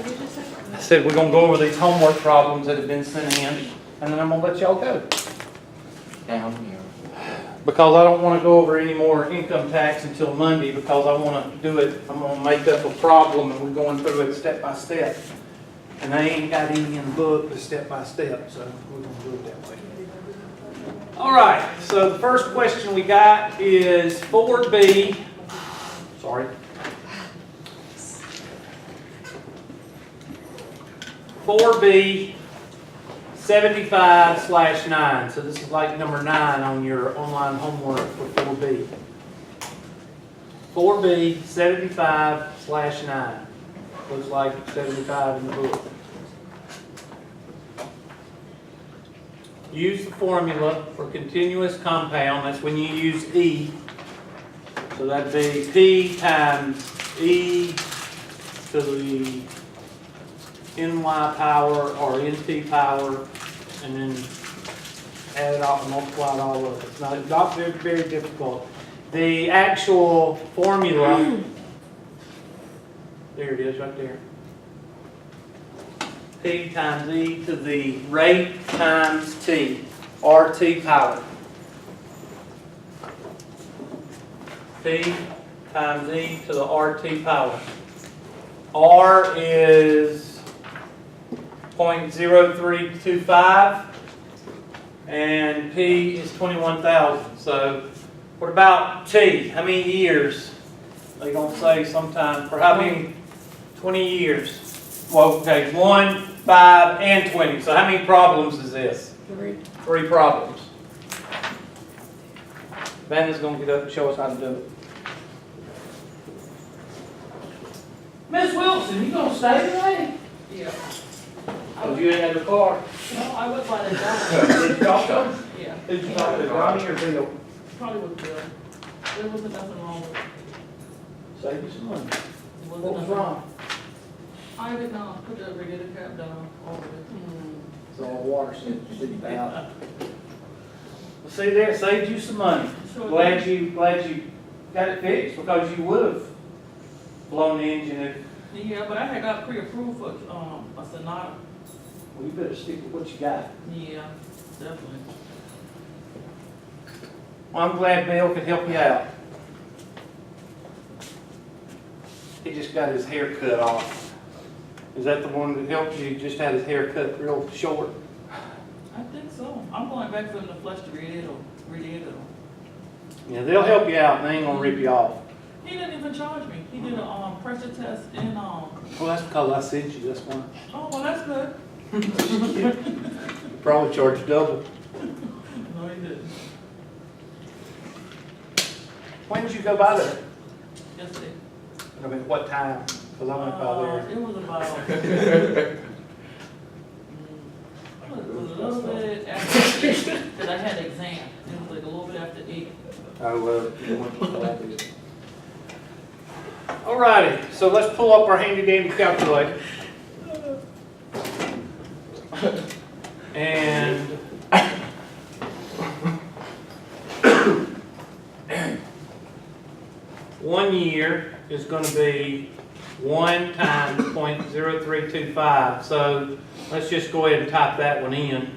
What did you say? I said we're gonna go over these homework problems that have been sent in, and then I'm gonna let y'all go. Down here. Because I don't wanna go over any more income tax until Monday, because I wanna do it, I'm gonna make up a problem, and we're going through it step by step. And they ain't got any in the book, but step by step, so we're gonna do it that way. All right, so the first question we got is 4B, sorry. 4B 75/9. So this is like number 9 on your online homework for 4B. 4B 75/9. Looks like 75 in the book. Use the formula for continuous compound. That's when you use E. So that'd be P times E to the NY power or NT power, and then add it off and multiply it all up. It's not very, very difficult. The actual formula, there it is right there. P times E to the rate times T, RT power. P times E to the RT power. R is 0.0325 and P is 21,000. So what about T? How many years? They gonna say sometimes for how many? 20 years. Well, okay, 1, 5, and 20. So how many problems is this? 3. 3 problems. Vanna's gonna get up and show us how to do it. Miss Wilson, you gonna stay today? Yeah. Oh, you ain't had a car. No, I would buy the job. Did y'all go? Yeah. Did you talk to Donnie or Bill? Probably was good. There wasn't nothing wrong with it. Save you some money. There What wasn't was nothing- wrong? I did not put the regular cap down over it. It's all water seeped out. Well, see there, it saved you some money. Sure Glad you got it fixed, because you would have blown the engine if, Yeah, but I had got pre-approved for, a Sonata. well, you better stick with what you got. Yeah, definitely. Well, I'm glad Bill could help you out. He just got his hair cut off. Is that the one that helped you? Just had his hair cut real short? I think so. I'm going back for him to flush the radiator. Yeah, they'll help you out and they ain't gonna rip you off. He didn't even charge me. He did a pressure test and, Well, that's because I sent you this one. oh, well, that's good. Probably charged double. No, he didn't. When did you go by there? Yesterday. I mean, what time? Because I went by there. It was about, it was a little bit after 8, because I had an exam. It was like a little bit after 8. Oh, well, you went to Columbia. All righty, so let's pull up our handy dandy calculator. And one year is going to be 1 times 0.0325. So let's just go ahead and type that one in.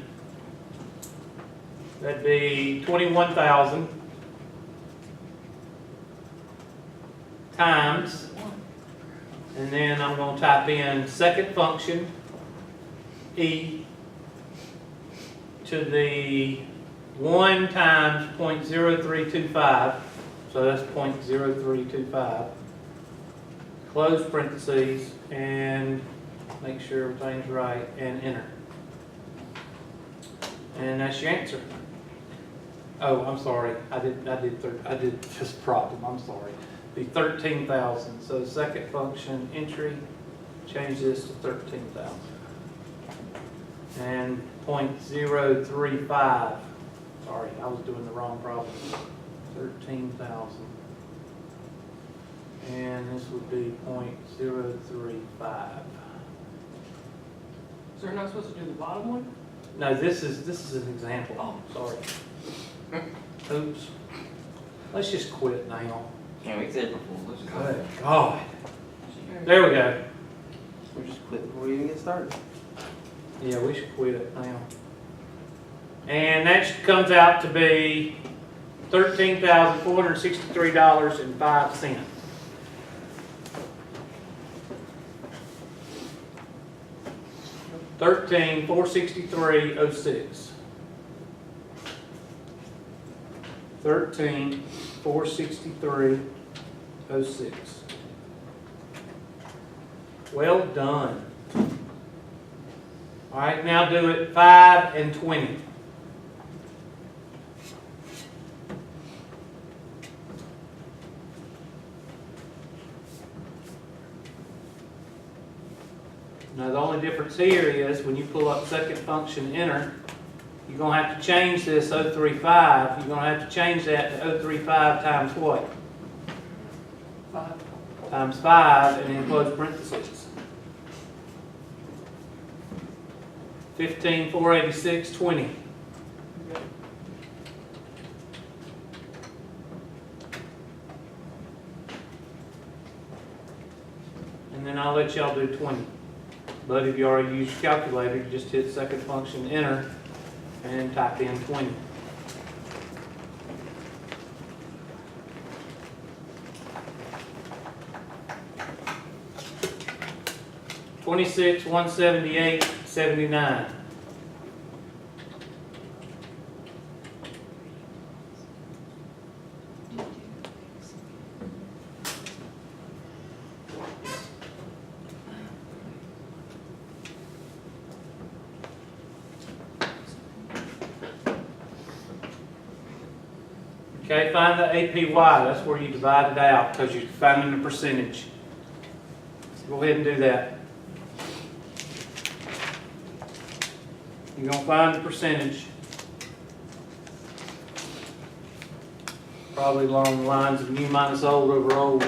That'd be 21,000 times, and then I'm going to type in second function, E, to the 1 times 0.0325, so that's 0.0325, close parentheses, and make sure everything's right, and enter. And that's your answer. Oh, I'm sorry, I did this problem, I'm sorry. Be 13,000, so second function entry, change this to 13,000. And 0.035, sorry, I was doing the wrong problem. 13,000. And this would be 0.035. So you're not supposed to do the bottom one? No, this is an example. Oh. Sorry. Oops. Let's just quit now. Yeah, we said before, let's go. Good God. There we go. We just quit before we even get started. Yeah, we should quit it now. And that comes out to be $13,463.05. $13,463.06. $13,463.06. Well done. All right, now do it 5 and 20. Now the only difference here is when you pull up second function enter, you're going to have to change this 035. You're going to have to change that to 035 times what? 5. Times 5 and then close parentheses. 15,486.20. And then I'll let y'all do 20. But if you already used your calculator, you just hit second function enter and type in 20. $26,178.79. Okay, find the APY. That's where you divide it out because you're finding the percentage. Go ahead and do that. You're going to find the percentage. Probably along the lines of new minus old over old.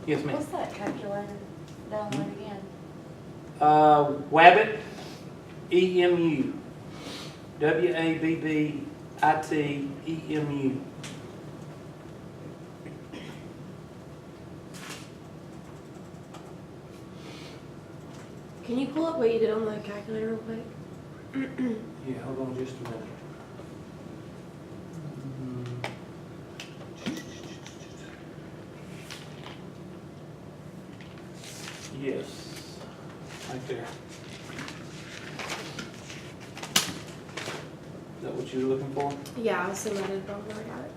Yes, ma'am. What's that calculator? Download again. Wabbit, EMU. WABBIT-EMU. Can you pull up what you did on the calculator real quick? Yeah, hold on just a minute. Yes, right there. Is that what you were looking for? Yeah, I'll send that in probably. I got it.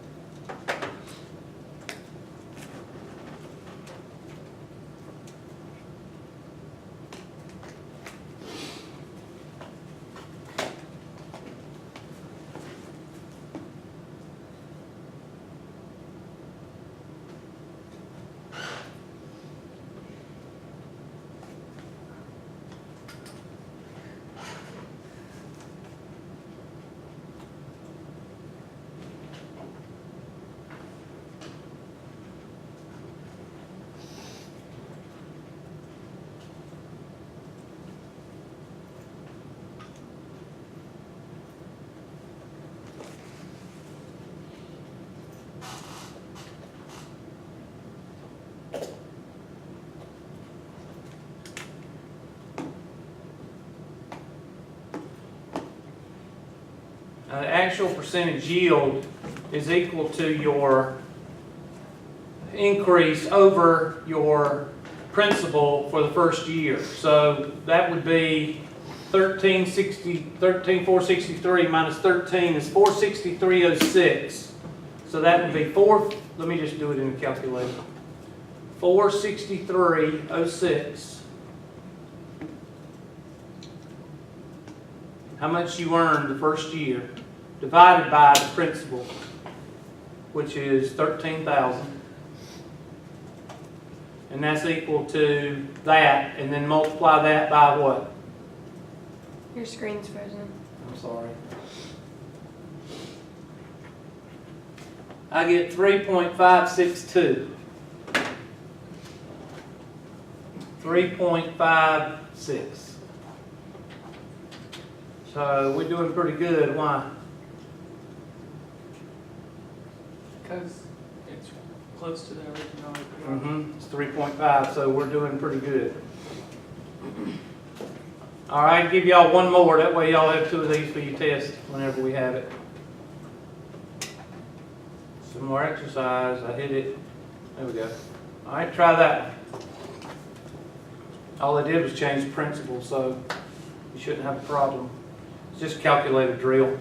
The actual percentage yield is equal to your increase over your principal for the first year. So that would be 13,463 minus 13 is 463.06. So that would be let me just do it in the calculator. 463.06. How much you earned the first year, divided by the principal, which is 13,000. And that's equal to that, and then multiply that by what? Your screen's frozen. I'm sorry. I get 3.562. 3.56. So we're doing pretty good. Why? Because it's close to the original. It's 3.5, so we're doing pretty good. All right, give y'all one more. That way y'all have 2 of these for your test whenever we have it. Some more exercise. I hit it. There we go. All right, try that one. All they did was change the principle, so you shouldn't have a problem. It's just calculate a drill.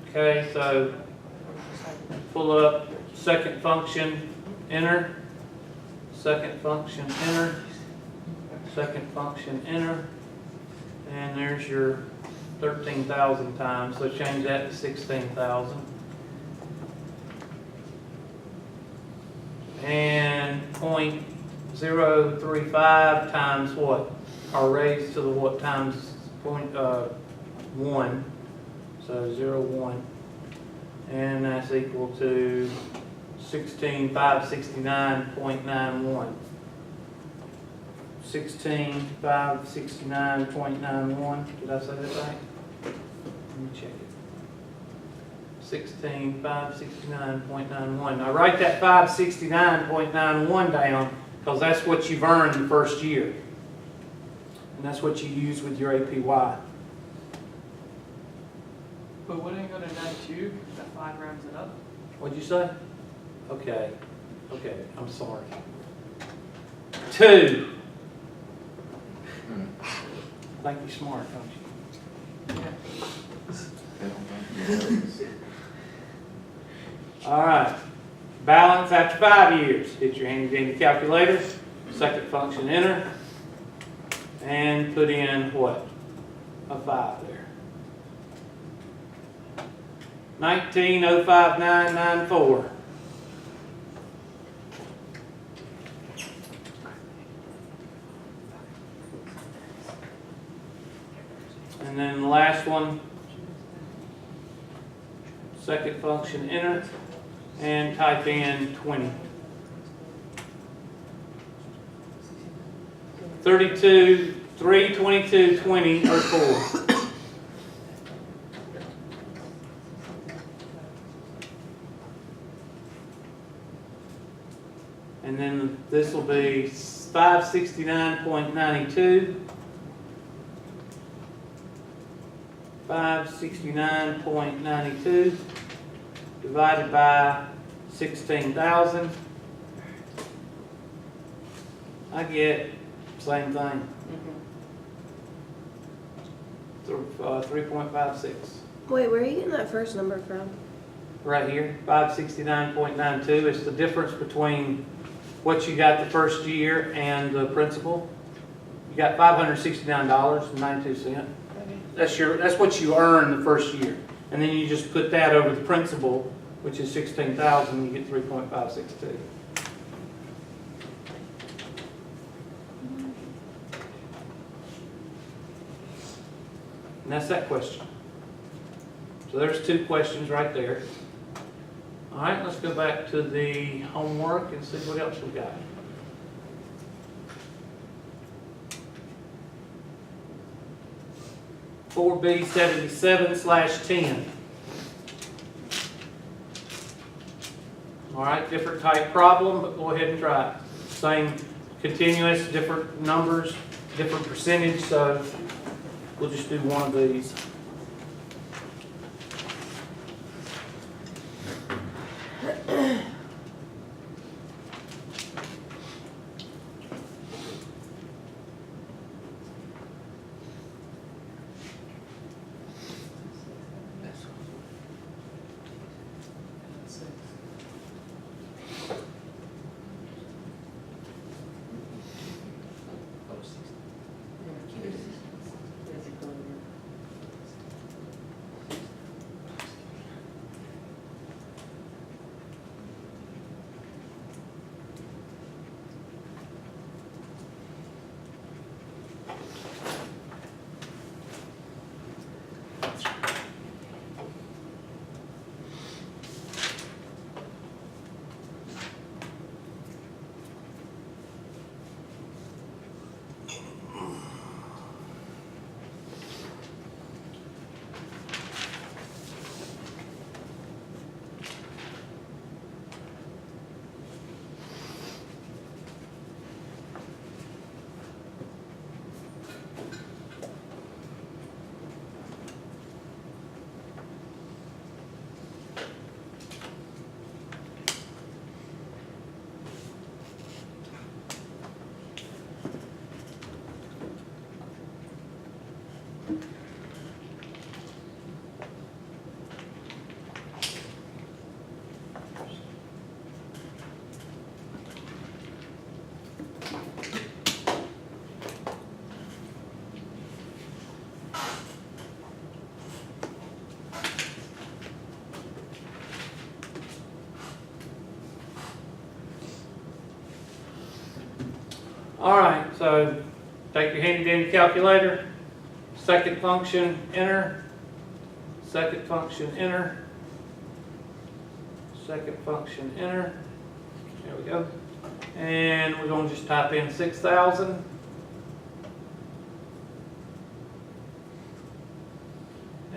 Okay, so pull up second function, enter. Second function, enter. Second function, enter. And there's your 13,000 times, so change that to 16,000. And 0.035 times what? Or raised to the what times 1. So 0, 1. And that's equal to 16,569.91. 16,569.91. Did I say that right? Let me check it. 16,569.91. Now write that 569.91 down, because that's what you've earned the first year. And that's what you use with your APY. But wouldn't it go to 92? That 5 rounds it up. What'd you say? Okay. Okay, I'm sorry. 2. I think you're smart, don't you? All right. Balance after 5 years. Hit your handy dandy calculator. Second function, enter. And put in what? A 5 there. 19,05994. And then the last one, second function, enter, and type in 20. 32, 3, 22, 20, or 4. And then this will be 569.92. 569.92 divided by 16,000. I get same thing. 3.56. Wait, where are you getting that first number from? Right here, 569.92. It's the difference between what you got the first year and the principal. You got $569.92. That's what you earn the first year. And then you just put that over the principal, which is 16,000, you get 3.562. And that's that question. So there's 2 questions right there. All right, let's go back to the homework and see what else we got. (4B77/10). All right, different type problem, but go ahead and try it. Same continuous, different numbers, different percentage, so we'll just do one of these. All right, so take your handy dandy calculator, second function, enter, second function, enter, second function, enter. There we go. And we're going to just type in 6,000.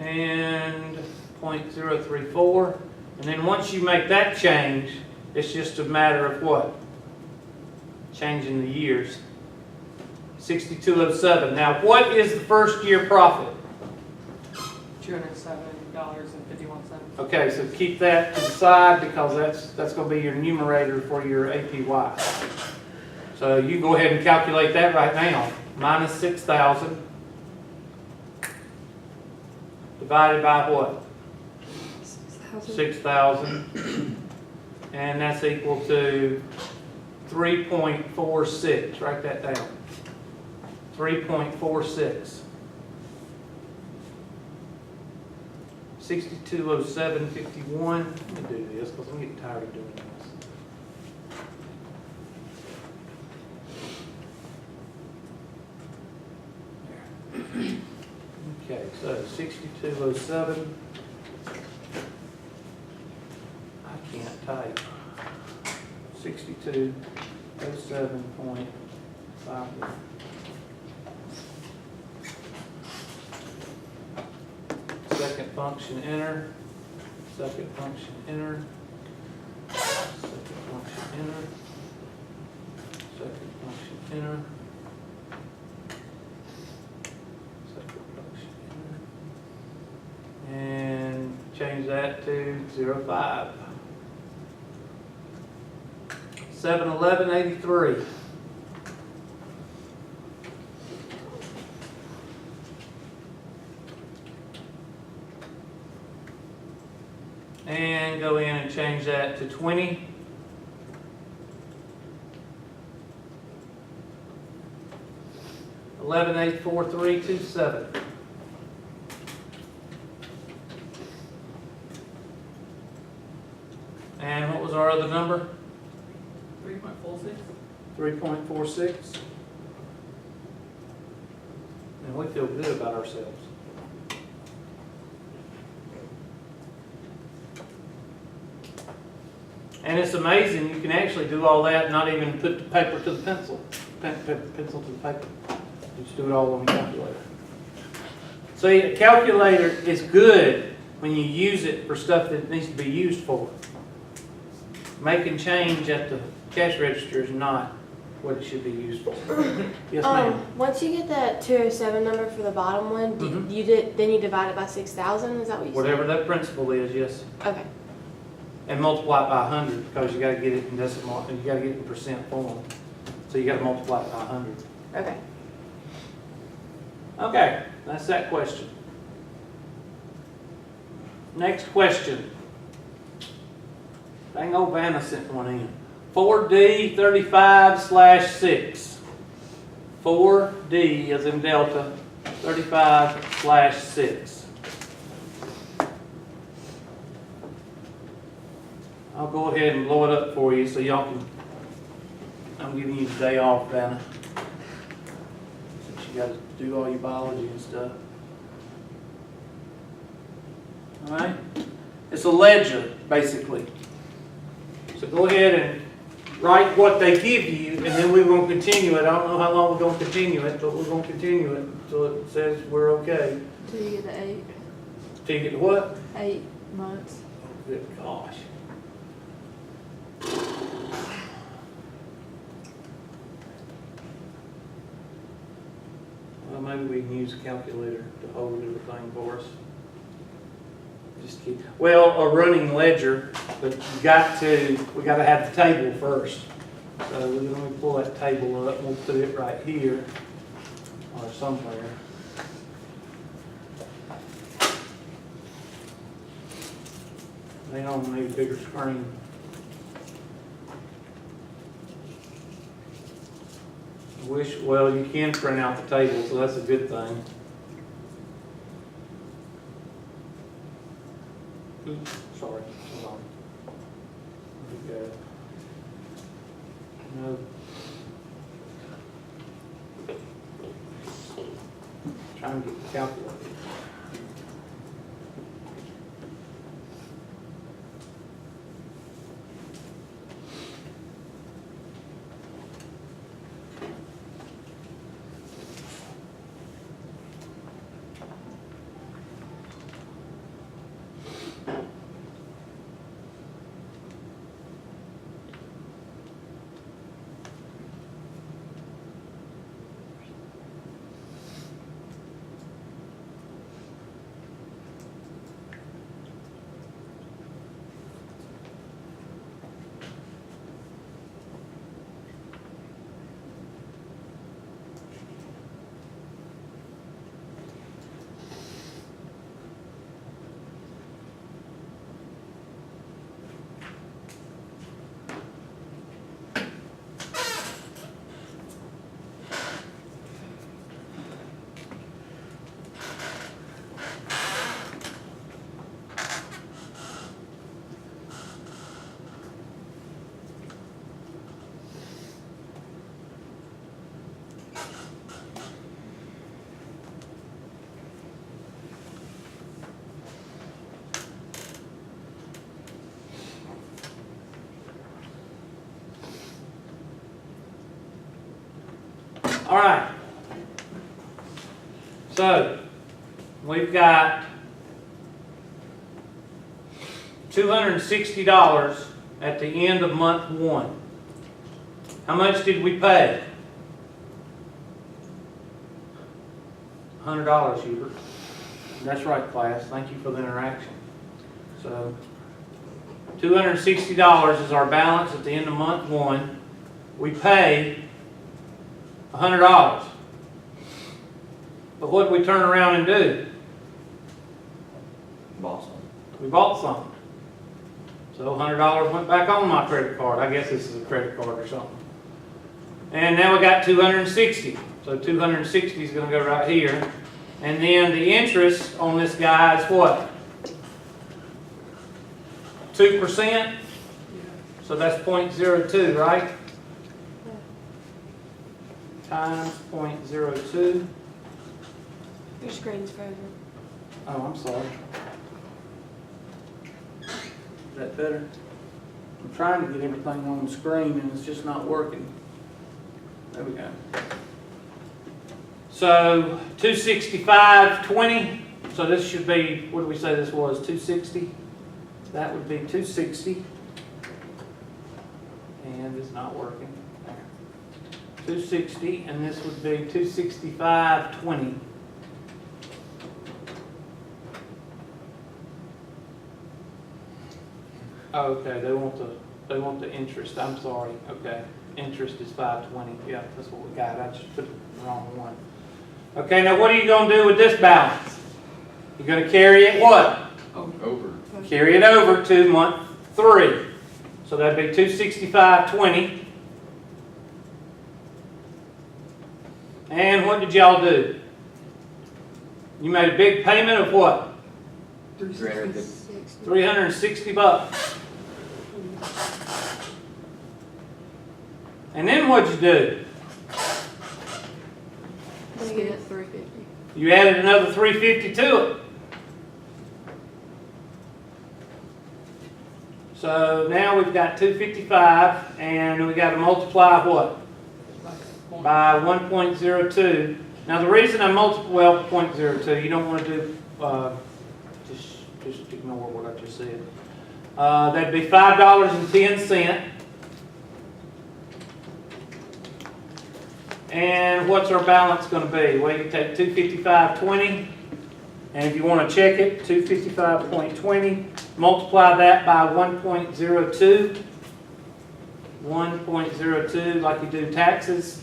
And 0.034. And then once you make that change, it's just a matter of what? Changing the years. 6207. Now, what is the first year profit? $207.51. Okay, so keep that to the side because that's going to be your numerator for your APY. So you go ahead and calculate that right now. Minus 6,000 divided by what? 6,000. And that's equal to 3.46. Write that down. 3.46. 6207.51. Let me do this because I'm getting tired of doing this. Okay, so 6207. I can't type. 6207.51. Second function, enter. Second function, enter. Second function, enter. Second function, enter. Second function, enter. And change that to 05. 711.83. And go in and change that to 20. $11,843.27. And what was our other number? 3.46. 3.46. And we feel good about ourselves. And it's amazing, you can actually do all that and not even put the paper to the pencil. Pencil to the paper. You just do it all on the calculator. See, a calculator is good when you use it for stuff that it needs to be used for. Making change at the cash register is not. what it should be used for. Yes, ma'am. Once you get that 207 number for the bottom one, Mhm. then you divide it by 6,000. Is that what you Whatever that principal is, yes. said? Okay. And multiply it by 100, because you gotta get it in decimal, and you gotta get it in percent form. So you gotta multiply it by 100. Okay. Okay, that's that question. Next question. Dang old Vanna sent one in. 4D 35/6. 4D as in Delta 35/6. I'll go ahead and blow it up for you so y'all can, I'm giving you the day off, Vanna. Since you gotta do all your biology and stuff. Alright? It's a ledger, basically. So go ahead and write what they give you, and then we're gonna continue it. I don't know how long we're gonna continue it, but we're gonna continue it until it says we're okay. Till you get the Till you get to what? 8 months. Good gosh. Well, maybe we can use a calculator to hold everything for us. Just keep, well, a running ledger, but we gotta have the table first. So let me pull that table up, we'll put it right here, or somewhere. They don't need a bigger screen. Well, you can print out the table, so that's a good thing. Oops, sorry, hold on. There we go. No. Trying to get the calculator. All right. So, we've got $260 at the end of month 1. How much did we pay? $100, Hubert. That's right, class. Thank you for the interaction. So, $260 is our balance at the end of month 1. We pay $100. But what did we turn around and do? Bought some. We bought something. So $100 went back on my credit card. I guess this is a credit card or something. And now we got 260. So 260 is going to go right here. And then the interest on this guy is what? 2%? So that's 0.02, right? Times 0.02. Your screen's frozen. Oh, I'm sorry. Is that better? I'm trying to get everything on the screen and it's just not working. There we go. So 265.20. So this should be, what did we say this was? 260? That would be 260. And it's not working. There. 260, and this would be 265.20. Oh, okay, they want the interest, I'm sorry, okay. Interest is 520, yeah, that's what we got, I just put the wrong one. Okay, now what are you gonna do with this balance? You're gonna carry it what? Over. Carry it over to month 3. So that'd be 265.20. And what did y'all do? You made a big payment of what? 360 bucks. And then what'd you do? They get it 350. You added another 350 to it. So now we've got 255, and we got to multiply what? By 1.02. Now the reason I multiply, well, 0.02, you don't want to do, just ignore what I just said. That'd be $5.10. And what's our balance going to be? Well, you take 255.20, and if you want to check it, 255.20, multiply that by 1.02, 1.02 like you do taxes,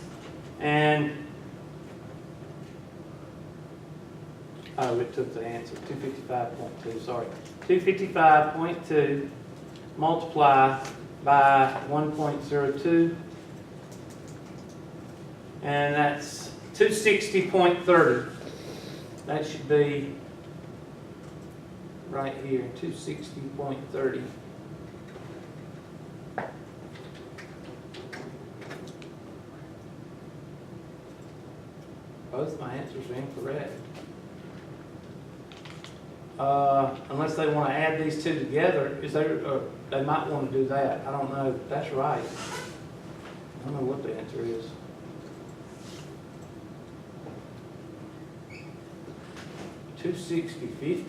and oh, it took the answer, 255.2, sorry. 255.2 multiply by 1.02, and that's 260.30. That should be right here, 260.30. Both my answers are incorrect. Unless they want to add these two together, they might want to do that. I don't know. That's right. I don't know what the answer is. $260.50.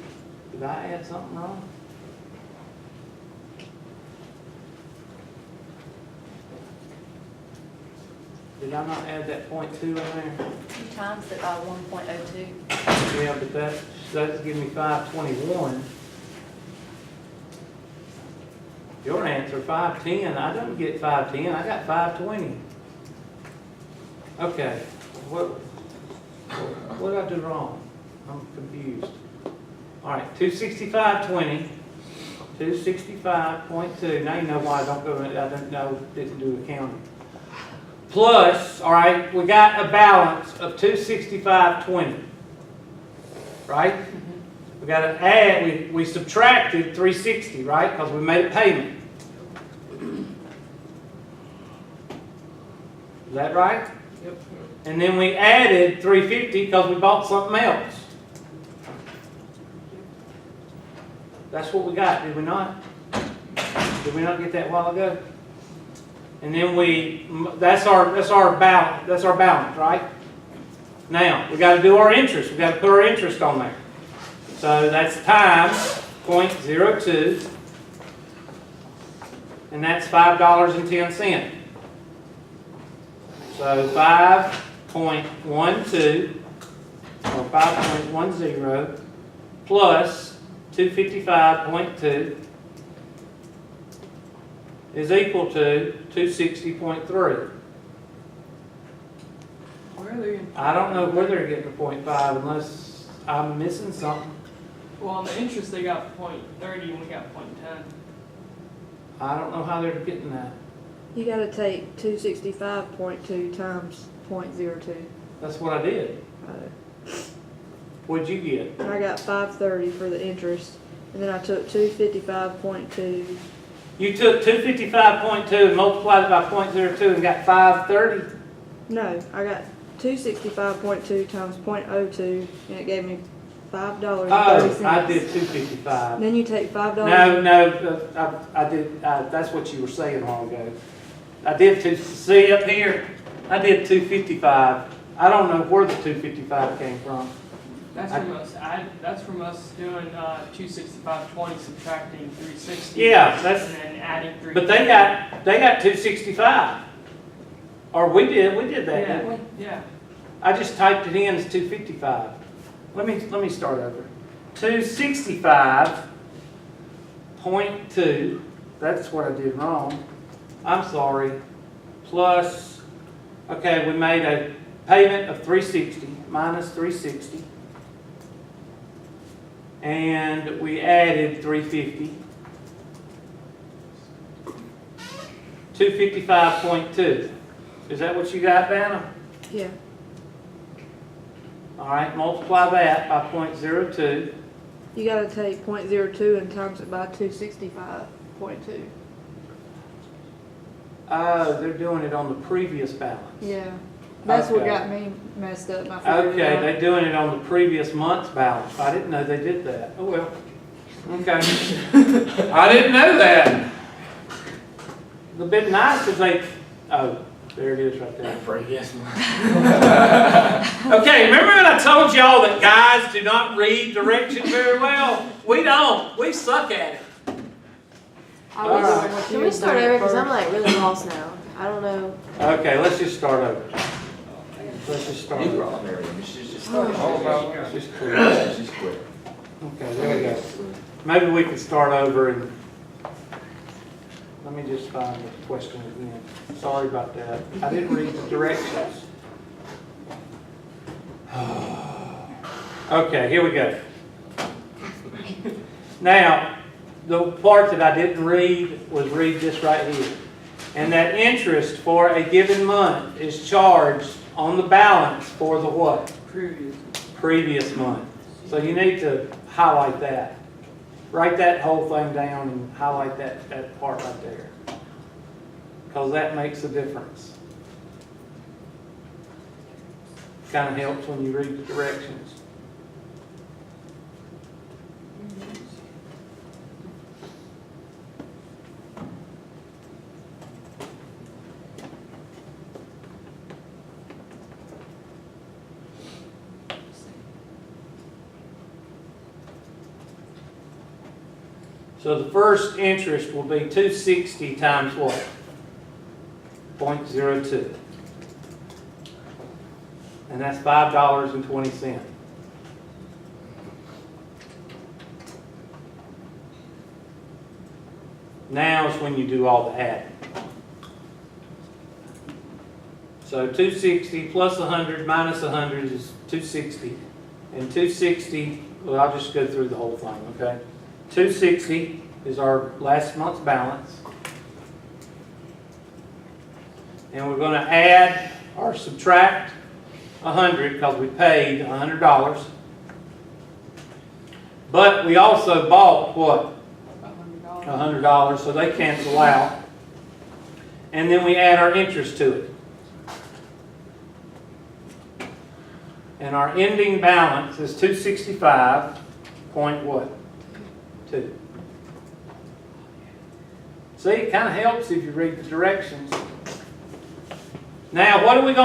Did I add something wrong? Did I not add that 0.2 in there? You times it by 1.02. Yeah, but that's giving me 521. Your answer, 510. I don't get 510. I got 520. Okay. What did I do wrong? I'm confused. All right, 265.20. 265.2. Now you know why I don't go. I didn't do accounting. Plus, all right, we got a balance of 265.20. Right? We got to add, we subtracted 360, right? Because we made a payment. Is that right? Yep. And then we added 350 because we bought something else. That's what we got, did we not? Did we not get that a while ago? And then that's our balance, right? Now, we got to do our interest. We got to put our interest on there. So that's times 0.02, and that's $5.10. So 5.12 or 5.10 plus 255.2 is equal to 260.3. Where are they? I don't know where they're getting the 0.5 unless I'm missing something. Well, on the interest, they got 0.30 and we got 0.10. I don't know how they're getting that. You gotta take 265.2 times 0.02. That's what I did. What'd you get? And I got 530 for the interest, and then I took 255.2. You took 255.2 and multiplied it by 0.02 and got 530? No, I got 265.2 times 0.02, and it gave me $5.30. Oh, I did 255. Then you take $5. No, I did, that's what you were saying a while ago. I did see up here, I did 255. I don't know where the 255 came from. That's from us. That's from us doing 265.20, subtracting 360. Yeah, that's, and then adding 3. but they got 265. Or we did that, didn't we? Yeah. I just typed it in as 255. Let me start over. 265.2, that's what I did wrong. I'm sorry. Plus, okay, we made a payment of 360 minus 360. And we added 350. 255.2. Is that what you got, Dana? Yeah. All right, multiply that by 0.02. You gotta take 0.02 and times it by 265.2. They're doing it on the previous balance. Yeah. That's what Okay. got me messed up. I figured it Okay, out. they're doing it on the previous month's balance. I didn't know they did that. Oh, well. Okay. I didn't know that. The bit nice is oh, there it is right there. Yes. Okay, remember when I told y'all that guys do not read directions very well? We don't. We suck at it. I was Alright. doing what Can you we was start doing over? Because I'm first. like really lost now. I don't know. Okay, let's just start over. Let's just start No over. problem, Mary. She's just. All about- Let's just clear. Yeah, she's quick. Okay, there we go. Maybe we can start over and, let me just find the question again. Sorry about that. I didn't read the directions. Okay, here we go. Now, the part that I didn't read was read this right here. And that interest for a given month is charged on the balance for the what? Previous. Previous month. So you need to highlight that. Write that whole thing down and highlight that part right there. Because that makes a difference. Kind of helps when you read the directions. So the first interest will be 260 times what? 0.02. And that's $5.20. Now is when you do all the adding. So 260 plus 100 minus 100 is 260. And 260, well, I'll just go through the whole thing, okay? 260 is our last month's balance. And we're going to add or subtract 100 because we paid $100. But we also bought what? $100, so they cancel out. And then we add our interest to it. And our ending balance is 265 point what? 2. See, it kind of helps if you read the directions. Now, what are we going to